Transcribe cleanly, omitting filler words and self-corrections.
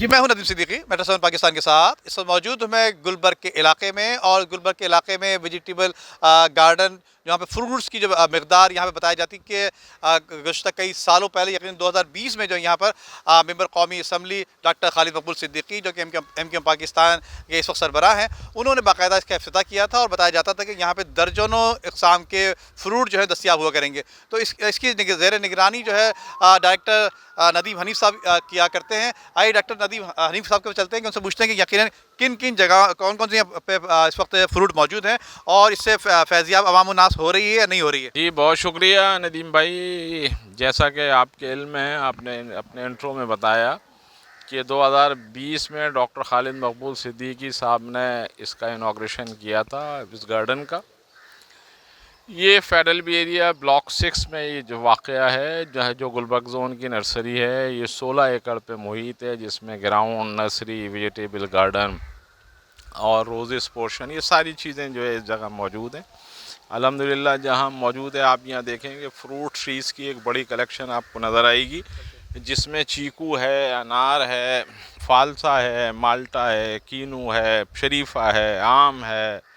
जी, मैं हूं नदीम सिद्दीकी, मेट्रो 7 पाकिस्तान के साथ। इस वक्त मौजूद हूं मैं गुलबर्ग के इलाके में, और गुलबर्ग के इलाके में वेजिटेबल गार्डन, जहाँ पे फ्रूट्स की जो मकदार यहाँ पे बताई जाती है कि गुज़श्ता कई सालों पहले यकीन 2020 में जो यहाँ पर मेंबर कौमी असम्बली डॉक्टर खालिद मकबूल सिद्दीकी, जो कि एम पाकिस्तान के इस वक्त सरबराह हैं, उन्होंने बाकायदा इसका इफ्तिताह किया था। और बताया जाता था कि यहाँ पे दर्जनों इकसाम के फ्रूट जो है दस्तियाब हुआ करेंगे। तो इसकी ज़ेर निगरानी जो है डायरेक्टर नदीम हनीफ साहब किया करते हैं। आइए डॉक्टर नदीम हनीफ साहब के पास चलते हैं कि उनसे पूछते हैं कि यकीनन किन किन जगह कौन कौन सी यहाँ पे इस वक्त फ्रूट मौजूद हैं, और इससे फैज़ियाब अवामुन्नास हो रही है या नहीं हो रही है। जी बहुत शुक्रिया नदीम भाई। जैसा कि आपके इल्म है, आपने अपने इंट्रो में बताया कि 2020 में डॉक्टर खालिद मकबूल सिद्दीकी साहब ने इसका इनाग्रेशन किया था, इस गार्डन का। ये फेडरल बी एरिया ब्लॉक 6 में ये जो वाक़या है, जो गुलबर्ग ज़ोन की नर्सरी है, ये 16 एकड़ पे मुहित है, जिसमें ग्राउंड, नर्सरी, वेजिटेबल गार्डन और रोज़ेस पोर्शन, ये सारी चीज़ें जो है इस जगह मौजूद हैं। अल्हम्दुलिल्लाह जहाँ मौजूद है, आप यहाँ देखेंगे फ्रूट ट्रीज़ की एक बड़ी कलेक्शन आपको नज़र आएगी, जिसमें चीकू है, अनार है, फालसा है, माल्टा है, कीनू है, शरीफा है, आम है,